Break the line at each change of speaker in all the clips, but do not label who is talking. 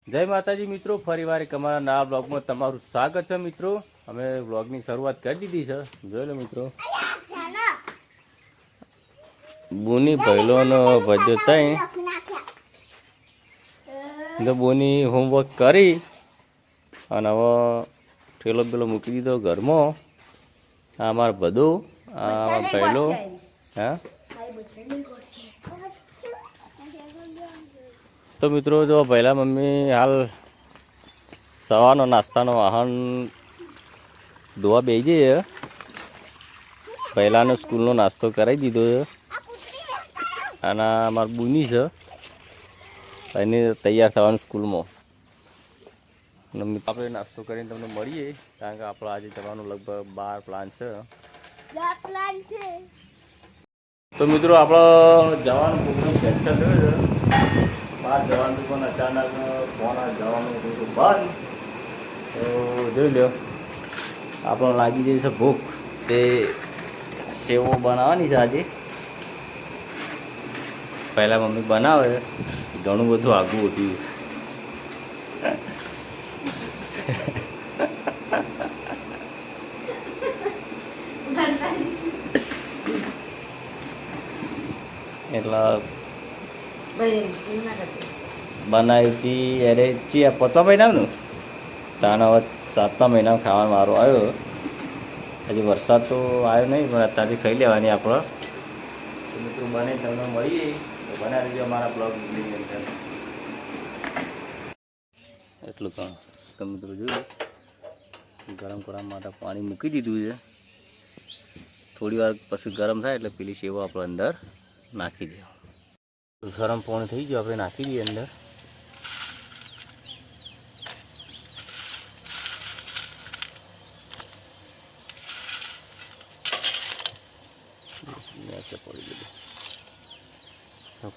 જય માતાજી મિત્રો, ફરીવાર એક અમારા નવા બ્લોગમાં તમારું સ્વાગત છે મિત્રો। અમે બ્લોગની શરૂઆત કરી દીધી છે, જોઈ લો મિત્રો। બોની પહેલોનો ભજ્યો તઈ તો બોની હોમવર્ક કરી અને હવે ઠેલો પેલો મૂકી દીધો ઘરમાં। આ અમારો બધો, આ અમારો પહેલો, હા। તો મિત્રો જો પહેલાં મમ્મી હાલ સવારનો નાસ્તાનો વાહન ધોવા બેસી જઈએ। પહેલાંનો સ્કૂલનો નાસ્તો કરાવી દીધો છે અને અમારી બુની છે એને તૈયાર થવાનું સ્કૂલમાં। આપણે નાસ્તો કરીને તમને મળીએ, કારણ કે આપણો આજે જવાનું લગભગ 12 પ્લાન છે। તો મિત્રો આપણો જવાનો પ્રોગ્રામ કેન્સલ થયો છે। બહાર જવાનું પણ અચાનક ફોન જવાનું થોડું બંધ, તો જોઈ લો આપણને લાગી જઈ છે ભૂખ। તે સેવો બનાવવાની છે આજે। પહેલાં મમ્મી બનાવે, ઘણું બધું આગું ઉઠ્યું। એટલે બનાવી હતી અરે ચિયા 5મા મહિનાનું તાનો હવે 7મા મહિનામાં ખાવાનો વારો આવ્યો। હજી વરસાદ તો આવ્યો નહીં, પણ અત્યારથી ખાઈ લેવાની આપણે। મિત્રો બને તમને મળીએ તો બનાવી લેજો અમારા બ્લોગ વિડીયોની અંદર। એટલું તો મિત્રો જોયું, ગરમ કરવા માટે પાણી મૂકી દીધું છે। થોડી વાર પછી ગરમ થાય એટલે પેલી સેવો આપણે અંદર નાખી દે। ગરમ પાણી થઈ ગયું, આપણે નાખી દઈએ અંદર। પડી ગયું,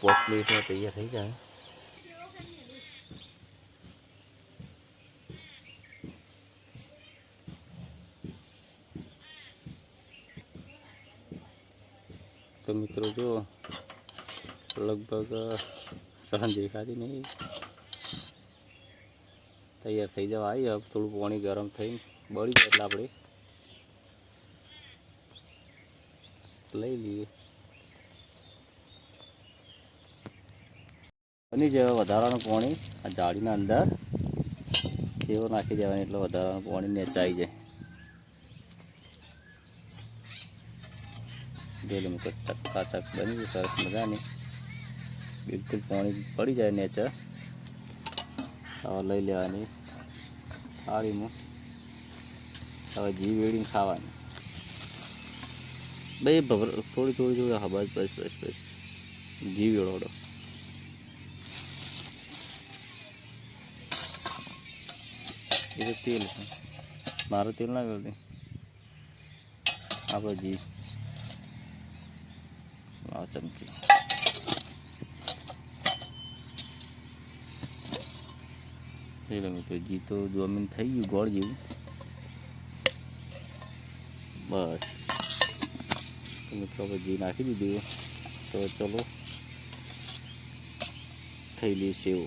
પોટ પ્લેટમાં તૈયાર થઈ જાય। તો મિત્રો જો લગભગ સહન દેખાતી નહીં, તૈયાર થઈ જવા આવી। હવે થોડું પાણી ગરમ થઈ બળી જાય એટલે આપણે લઈ લઈએ। બની જાય વધારાનું પાણી આ જાળીના અંદર સેવો નાખી દેવાની, એટલે વધારાનું પાણી નેચાઈ જાય। જોઈ મિત્રો ચકાચક બની સરસ મજાની, બિલકુલ પાણી પડી જાય નેચર। હવે લઈ લેવાની થાળીમાં, હવે ઘી વેડીને ખાવાની। ભાઈ થોડી થોડી હા બસ બસ બસ બસ ઘી વેળોડો। એ તો તેલ છે, મારું તેલ ના વેળતી, આપણે ઘી ચમચી। એટલે મિત્રો ઘી તો જમીન થઈ ગયું ગોળ જેવું, બસ। તો મિત્રો આપણે ઘી નાખી દીધું, તો ચલો થઈ લઈએ સેવ।